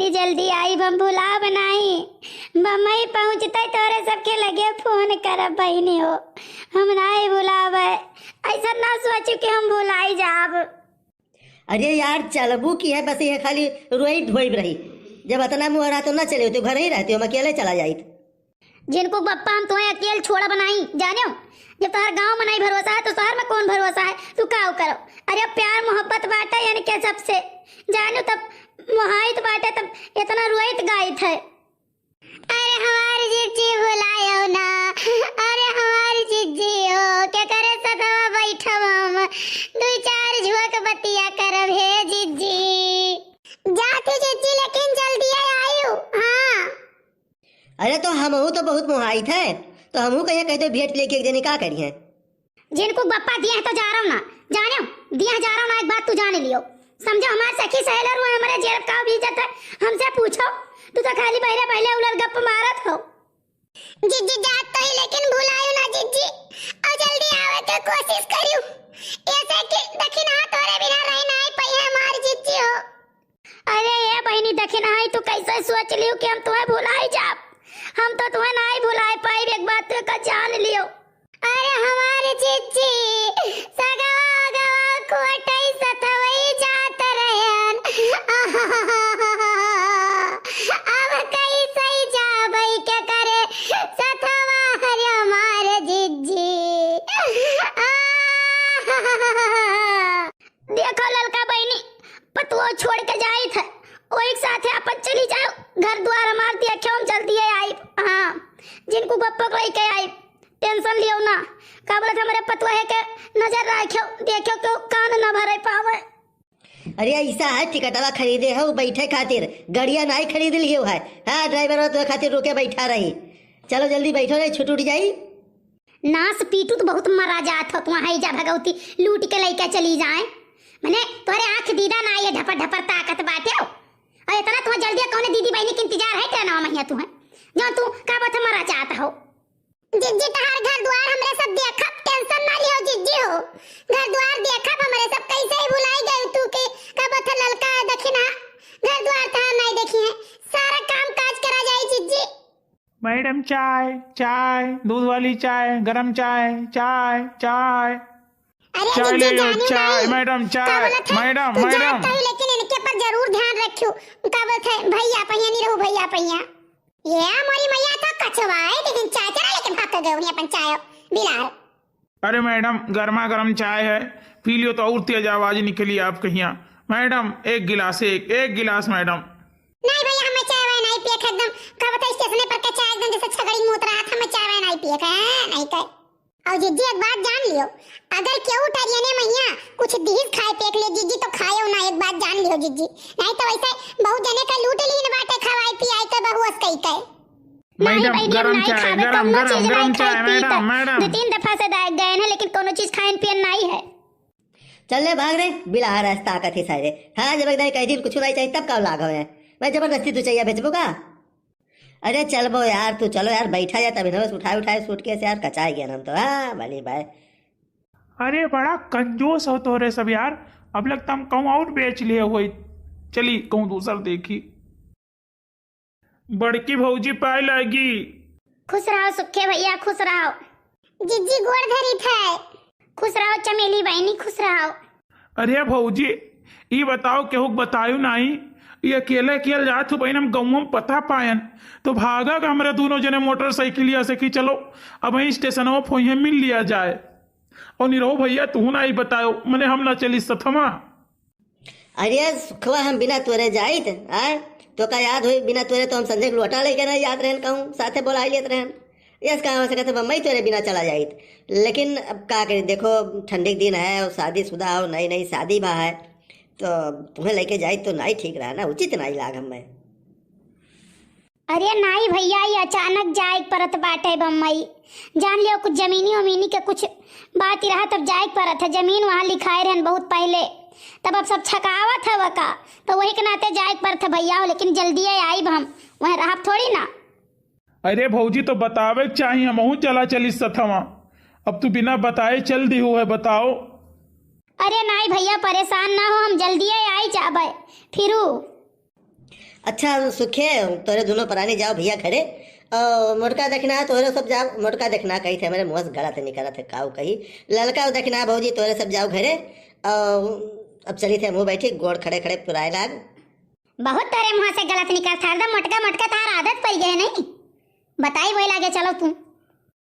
बहनी जल्दी आई, हम भुला बनाई बम्बई पहुँचते तोरे सबके लगे फोन करब बहनी हो, हम नहीं भुलावे, ऐसा ना सोचू कि हम भुलाई जाब। अरे यार चलबू की है, बस ये खाली रोई ढोई रही, जब इतना मुँह रहा तो ना चले तो घर ही रहते हो, हम अकेले चला जाई। जिनको पप्पा हम तुम्हें अकेले छोड़ा बनाई जाने हो, जब तुम्हारे गांव में नहीं भरोसा है तो शहर में कौन भरोसा है, तू क्या करो। अरे प्यार मोहब्बत बांटा यानी क्या सबसे जानो तब मोहाइत बांटे तब इतना रोइत गाइत है। अरे हमारी जिज्जी बुलायो ना, अरे हमारी जिज्जी हो क्या करे सदवा बैठो हम दो चार झुक बतिया करब हे जिज्जी। जाती जिज्जी लेकिन जल्दी आयो। हाँ अरे तो हमहू तो बहुत मोहाइत है, तो हमहू कहिए कहते भेंट लेके एक दिन का करिए। जिनको बप्पा दिया है तो जा रहा हूँ ना, जाने हो दिया जा रहा हूँ ना, एक बात तू जान लियो, समझो हमारे सखी सहेलर हुए, हमारे जेब का भी इज्जत है, हमसे पूछो, तू तो खाली पहले पहले उलर गप मारत हो। जिज्जी जात तो ही लेकिन भुलायो ना जिज्जी, और जल्दी आवे के कोशिश करियो, ऐसे कि दखिना तोरे बिना रह नहीं पई है हमारी जिज्जी हो। अरे ये बहनी दखिना है, तू कैसे सोच लियो कि हम तुम्हें भुलाई जाब, हम तो तुम्हें नहीं भुलाई पाई, एक बात तो का जान लियो। अरे हमारे जिज्जी सगवा गवा कोटई सतवई जात रहन, अब कई सही जाबई के करे सतवा हरे हमारे जिज्जी। देखो ललका बहनी पतुओ छोड़ के जाई थे, वो एक साथ अपन चली जाओ, घर द्वार हमार दिया क्यों जल्दी आई। हाँ जिनको गप्पो को लेके आई, टेंशन लियो ना, का बोलत हमारे पतुआ है के नजर रखियो, देखियो तो कान न भरे पावे। अरे ऐसा है टिकटवा खरीदे हो बैठे खातिर, गड़िया नहीं खरीद लियो है। हाँ ड्राइवर तो खातिर रोके बैठा रही, चलो जल्दी बैठो रे छुट उठ जाई। नास पीटू तो बहुत मरा जात हो, तुम हाई जा भगवती लूट के लेके चली जाए, मैंने तोरे आंख दीदा ना ये ढपर ढपर ताकत बाटे हो, और इतना तुम्हें जल्दी कौन दीदी बहनी के इंतजार है तेरा नाम महिया तुम्हें, जो तू का बात मरा चाहता हो। जिज्जी तहार घर द्वार हमरे सब देखा, टेंशन ना लियो जिज्जी हो, घर द्वार देखा हमरे सब, कैसे ही भुलाई गई तू के का बात ललका दखिना घर द्वार था नहीं देखी है, सारा काम काज करा जाए जिज्जी। मैडम चाय चाय, दूध वाली चाय, गरम चाय, चाय चाय, चाय ले लो चाय, मैडम चाय, मैडम मैडम। लेकिन इनके पर जरूर ध्यान रखियो, का बात है भैया पहिया नहीं रहू, भैया पहिया ये हमारी मैया तो कछवा है, लेकिन चाय चला लेके भाग कर गए अपन चाय बिलार। अरे मैडम गर्मा गर्म चाय है, पी लियो तो और तेज आवाज निकली आप कहिया। मैडम एक गिलास, एक गिलास मैडम। नहीं भैया हमें चाय वाय नहीं पिए, एकदम का बता स्टेशन पर का चाय एकदम जैसे छगड़ी मूत रहा था, हमें चाय वाय नहीं पिए नहीं कहे। और जिज्जी एक बात जान लियो, अगर क्यों उठारिया ने मैया कुछ दीज खाए पेट ले जिज्जी तो खायो ना, एक बात जान लियो जिज्जी, नहीं तो वैसे बहुत जने का लूट लीन बाटे खवाई पियाई तो बहुस कई कहे। मैडम गरम चाय, गरम गरम गरम चाय मैडम मैडम। दो तीन दफा से दाग गए हैं लेकिन कोनो चीज खाइन पियन नहीं है। चल रे भाग रे बिला रास्ता का थी सारे। हाँ जब एकदम कह दी कुछ नहीं चाहिए तब कब लागो है, मैं जबरदस्ती तू चाहिए बेचबू का। अरे चल बो यार तू, चलो यार बैठा जा, तभी बस उठाए उठाए सूटकेस यार कचाई गया हम तो। हाँ भली भाई। अरे बड़ा कंजूस हो तो रे सब यार, अब लगता हम कहूँ और बेच लिए हो, चली कहूँ दूसर देखी। बड़की भौजी पाए लगी। खुश रहो सुखे भैया, खुश रहो। जिज्जी गोड़ धरी थे, खुश रहो चमेली बहनी, खुश रहो। अरे भौजी ये बताओ केहू बतायो नहीं, ये अकेले अकेले जात हो बहन, हम गाँव में पता पायन तो भागा का हमारे दोनों जने मोटरसाइकिल से कि चलो अब वहीं स्टेशन में फोन मिल लिया जाए। और निरो भैया तू ना ही बताओ, मैंने हम ना चली सथमा। अरे सुखवा हम बिना तोरे जाइत तो का याद हुई, बिना तोरे तो हम संजय लोटा लेके ना याद रहन कहूँ साथे बोला लेते रहन, यस कहाँ हो सके मम्मी तोरे बिना चला जाइत। लेकिन अब का करें, देखो ठंडी के दिन है और शादीशुदा हो, नई नई शादी बा है, तो तुम्हें लेके जाए तो नहीं ठीक रहा ना, उचित नहीं लाग हमें। अरे नहीं भैया ये अचानक जाए परत बाटे बम्बई, जान लियो कुछ जमीनी वमीनी के कुछ बात ही रहा तब जाए परत है, जमीन वहाँ लिखाए रहन बहुत पहले, तब अब सब छकावत है वका, तो वही के नाते जाए परत है भैया हो, लेकिन जल्दी आई हम वहीं रहा थोड़ी ना। अरे भौजी तो बतावे चाहिए, हम चला चली सथवा, अब तू बिना बताए चल दी हुआ है बताओ। अरे नहीं भैया परेशान ना हो, हम जल्दी आई जाबे फिरू। अच्छा सुखे तोरे दोनों परानी जाओ भैया घरे मोटका देखना है तोरे सब जाओ मोटका देखना कही थे मेरे मुँह से गलत निकला थे काऊ कही ललका देखना है भौजी तोरे सब जाओ घरे अब चली थे मुँह बैठी गोड़ खड़े खड़े पुराए लाग बहुत तेरे मुंह से गलत निकल था एकदम मटका मटका तार आदत पड़ गई है नहीं बताई वही लागे चलो तू